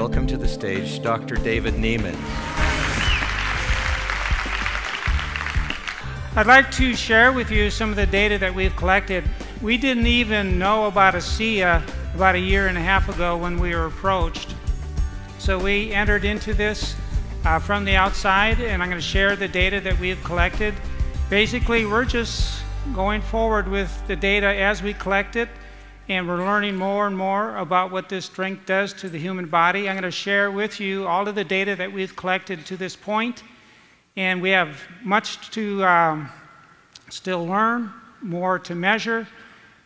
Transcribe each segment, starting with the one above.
welcome to the stage Dr. David Neiman. I'd like to share with you some of the data that we've collected. We didn't even know about ASEA about a year and a half ago when we were approached. So we entered into this from the outside, and I'm going to share the data that we've collected. Basically, we're just going forward with the data as we collect it, and we're learning more and more about what this drink does to the human body. I'm going to share with you all of the data that we've collected to this point, and we have much to still learn, more to measure,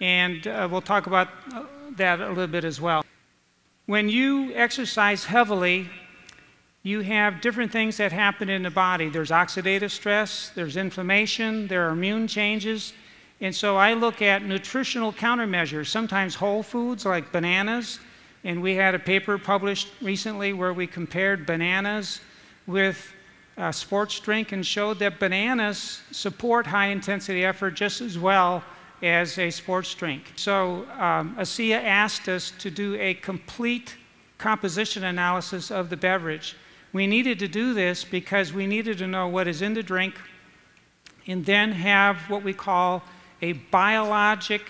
and we'll talk about that a little bit as well. When you exercise heavily, you have different things that happen in the body. There's oxidative stress, there's inflammation, there are immune changes. And so I look at nutritional countermeasures, sometimes whole foods like bananas. And we had a paper published recently where we compared bananas with a sports drink and showed that bananas support high intensity effort just as well as a sports drink. So ASEA asked us to do a complete composition analysis of the beverage. We needed to do this because we needed to know what is in the drink and then have what we call a biologic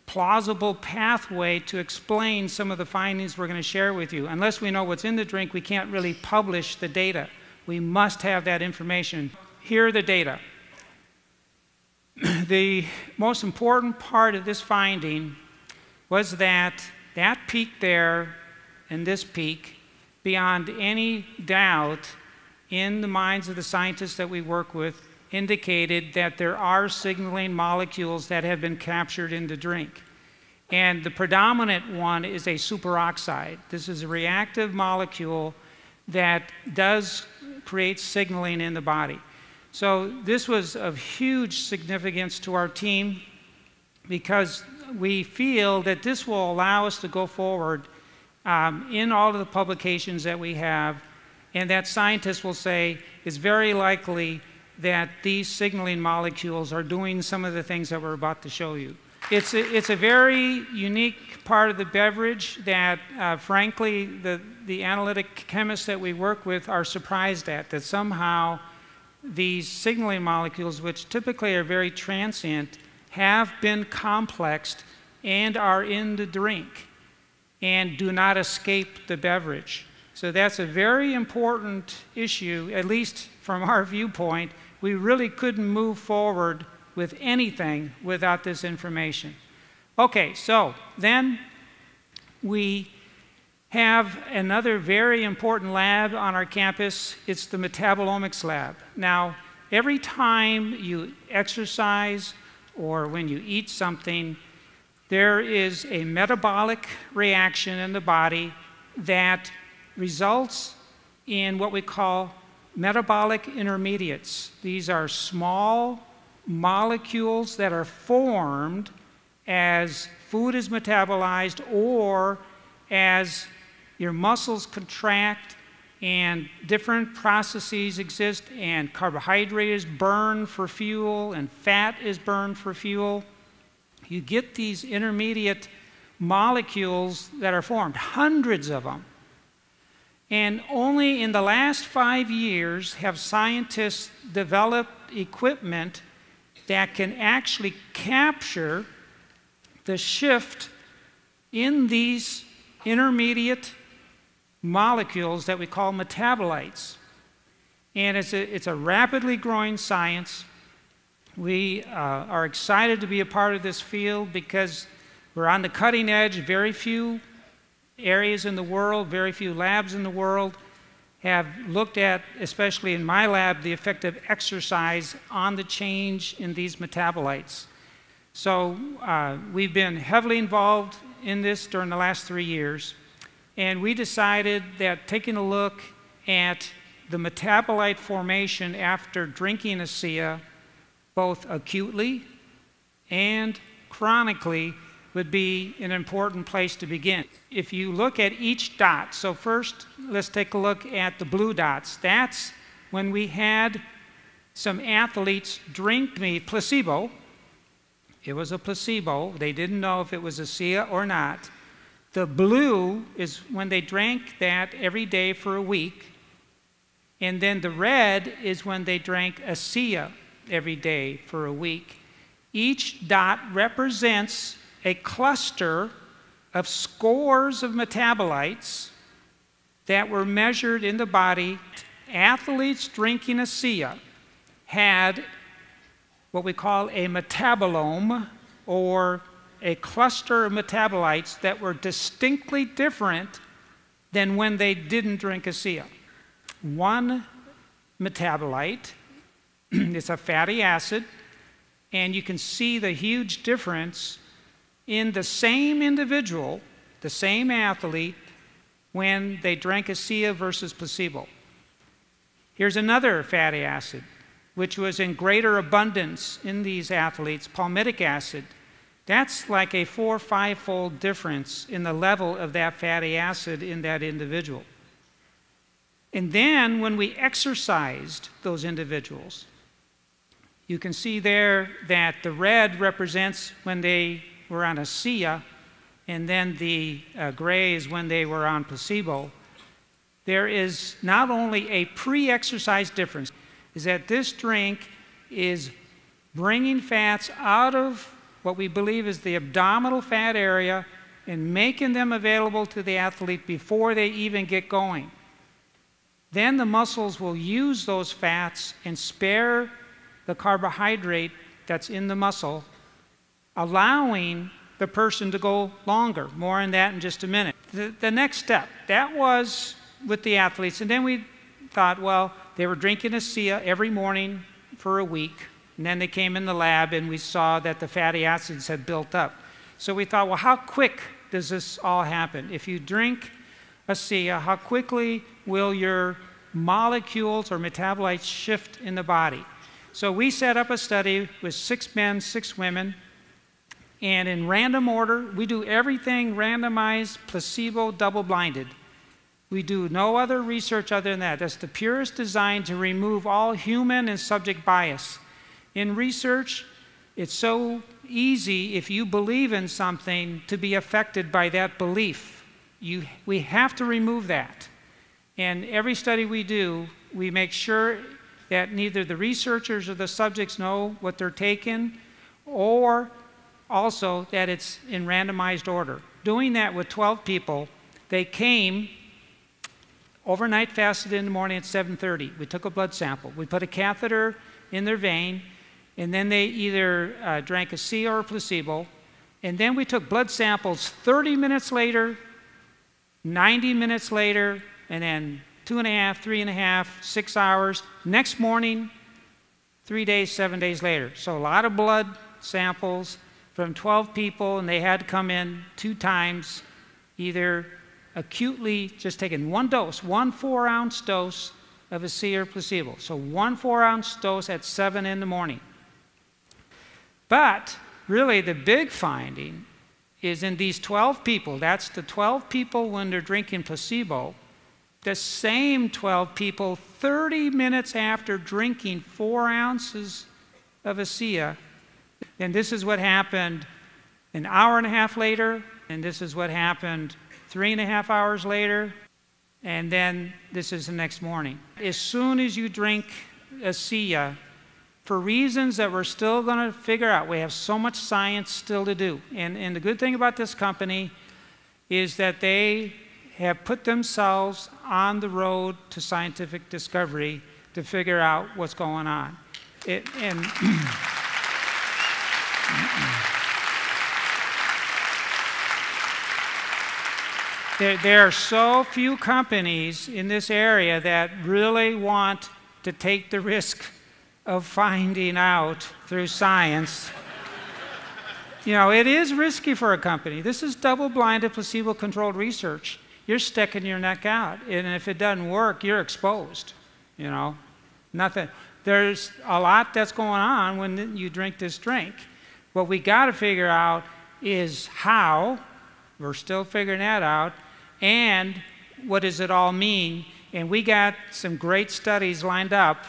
plausible pathway to explain some of the findings we're going to share with you. Unless we know what's in the drink, we can't really publish the data. We must have that information. Here are the data. The most important part of this finding was that that peak there and this peak, beyond any doubt in the minds of the scientists that we work with, indicated that there are signaling molecules that have been captured in the drink. And the predominant one is a superoxide. This is a reactive molecule that does create signaling in the body. So this was of huge significance to our team because we feel that this will allow us to go forward in all of the publications that we have, and that scientists will say it's very likely that these signaling molecules are doing some of the things that we're about to show you. It's a very unique part of the beverage that, frankly, the analytic chemists that we work with are surprised at, that somehow these signaling molecules, which typically are very transient, have been complexed and are in the drink and do not escape the beverage. So that's a very important issue, at least from our viewpoint. We really couldn't move forward with anything without this information. Okay, so then we have another very important lab on our campus. It's the metabolomics lab. Now, every time you exercise or when you eat something, there is a metabolic reaction in the body that results in what we call metabolic intermediates. These are small molecules that are formed as food is metabolized or as your muscles contract and different processes exist and carbohydrate is burned for fuel and fat is burned for fuel. You get these intermediate molecules that are formed, hundreds of them. And only in the last 5 years have scientists developed equipment that can actually capture the shift in these intermediate molecules that we call metabolites. And it's a rapidly growing science. We are excited to be a part of this field because we're on the cutting edge. Very few areas in the world, very few labs in the world have looked at, especially in my lab, the effect of exercise on the change in these metabolites. So we've been heavily involved in this during the last 3 years, and we decided that taking a look at the metabolite formation after drinking ASEA, both acutely and chronically, would be an important place to begin. If you look at each dot, so first let's take a look at the blue dots. That's when we had some athletes drink placebo. It was a placebo. They didn't know if it was ASEA or not. The blue is when they drank that every day for a week. And then the red is when they drank ASEA every day for a week. Each dot represents a cluster of scores of metabolites that were measured in the body. Athletes drinking ASEA had what we call a metabolome, or a cluster of metabolites that were distinctly different than when they didn't drink ASEA. One metabolite is a fatty acid, and you can see the huge difference in the same individual, the same athlete, when they drank ASEA versus placebo. Here's another fatty acid, which was in greater abundance in these athletes, palmitic acid. That's like a 4- or 5-fold difference in the level of that fatty acid in that individual. And then when we exercised those individuals, you can see there that the red represents when they were on ASEA, and then the gray is when they were on placebo. There is not only a pre-exercise difference, is that this drink is bringing fats out of what we believe is the abdominal fat area and making them available to the athlete before they even get going. Then the muscles will use those fats and spare the carbohydrate that's in the muscle, allowing the person to go longer. More on that in just a minute. The next step, that was with the athletes. And then we thought, well, they were drinking ASEA every morning for a week. And then they came in the lab and we saw that the fatty acids had built up. So we thought, well, how quick does this all happen? If you drink ASEA, how quickly will your molecules or metabolites shift in the body? So we set up a study with 6 men, 6 women, and in random order, we do everything randomized, placebo, double-blinded. We do no other research other than that. That's the purest design to remove all human and subject bias. In research, it's so easy, if you believe in something, to be affected by that belief. We have to remove that. And every study we do, we make sure that neither the researchers or the subjects know what they're taking, or also that it's in randomized order. Doing that with 12 people, they came overnight, fasted in the morning at 7:30. We took a blood sample. We put a catheter in their vein, and then they either drank ASEA or a placebo. And then we took blood samples 30 minutes later, 90 minutes later, and then 2.5, 3.5, 6 hours. Next morning, 3 days, 7 days later. So a lot of blood samples from 12 people, and they had to come in 2 times, either acutely just taking one dose, 1 4-ounce dose of ASEA or placebo. So 1 4-ounce dose at 7 in the morning. But really the big finding is in these 12 people, that's the 12 people when they're drinking placebo, the same 12 people 30 minutes after drinking 4 ounces of ASEA, and this is what happened an hour and a half later, and this is what happened 3.5 hours later, and then this is the next morning. As soon as you drink ASEA, for reasons that we're still going to figure out, we have so much science still to do. And the good thing about this company is that they have put themselves on the road to scientific discovery to figure out what's going on. There are so few companies in this area that really want to take the risk of finding out through science. You know, it is risky for a company. This is double-blinded, placebo-controlled research. You're sticking your neck out, and if it doesn't work, you're exposed. You know, nothing. There's a lot that's going on when you drink this drink. What we got to figure out is how. We're still figuring that out. And what does it all mean? And we got some great studies lined up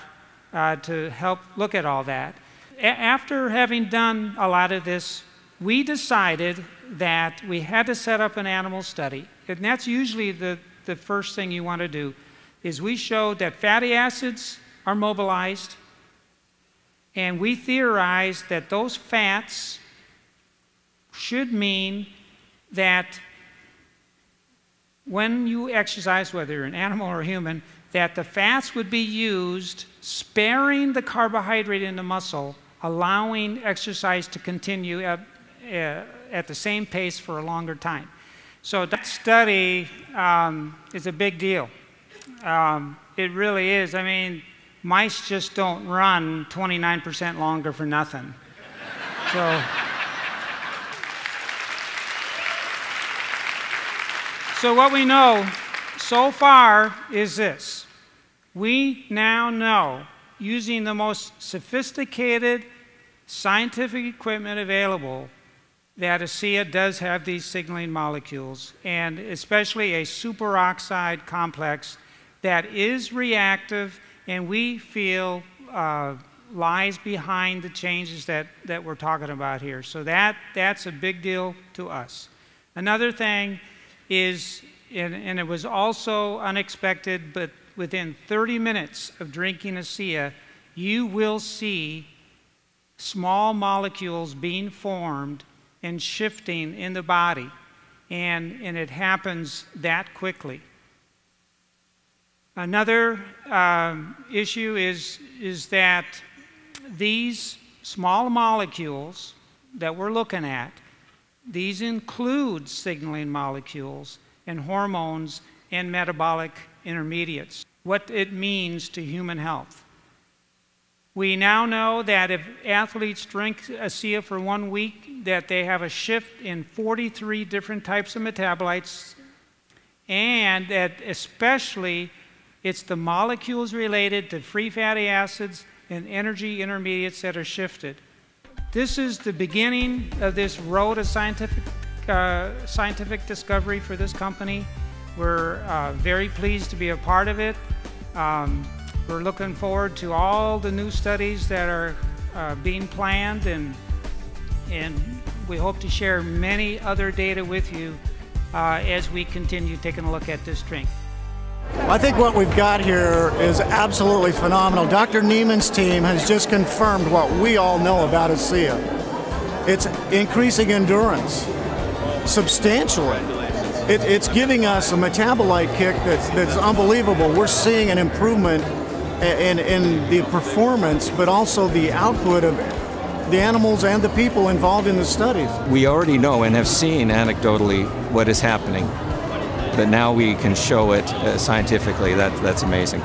to help look at all that. After having done a lot of this, we decided that we had to set up an animal study, and that's usually the first thing you want to do, is we showed that fatty acids are mobilized, and we theorized that those fats should mean that when you exercise, whether you're an animal or a human, that the fats would be used sparing the carbohydrate in the muscle, allowing exercise to continue at the same pace for a longer time. So that study is a big deal. It really is. I mean, mice just don't run 29% longer for nothing. So what we know so far is this. We now know, using the most sophisticated scientific equipment available, that ASEA does have these signaling molecules, and especially a superoxide complex that is reactive, and we feel lies behind the changes that we're talking about here. So that's a big deal to us. Another thing is, and it was also unexpected, but within 30 minutes of drinking ASEA, you will see small molecules being formed and shifting in the body, and it happens that quickly. Another issue is that these small molecules that we're looking at, these include signaling molecules and hormones and metabolic intermediates, what it means to human health. We now know that if athletes drink ASEA for 1 week, that they have a shift in 43 different types of metabolites, and that especially it's the molecules related to free fatty acids and energy intermediates that are shifted. This is the beginning of this road of scientific discovery for this company. We're very pleased to be a part of it. We're looking forward to all the new studies that are being planned, and we hope to share many other data with you as we continue taking a look at this drink. I think what we've got here is absolutely phenomenal. Dr. Neiman's team has just confirmed what we all know about ASEA. It's increasing endurance substantially. It's giving us a metabolite kick that's unbelievable. We're seeing an improvement in the performance, but also the output of the animals and the people involved in the studies. We already know and have seen anecdotally what is happening, but now we can show it scientifically. That's amazing.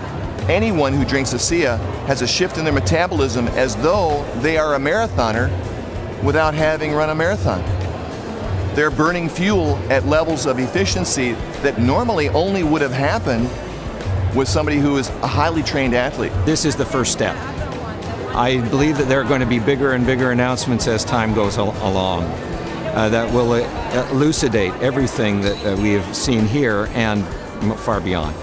Anyone who drinks ASEA has a shift in their metabolism as though they are a marathoner without having run a marathon. They're burning fuel at levels of efficiency that normally only would have happened with somebody who is a highly trained athlete. This is the first step. I believe that there are going to be bigger and bigger announcements as time goes along that will elucidate everything that we have seen here and far beyond.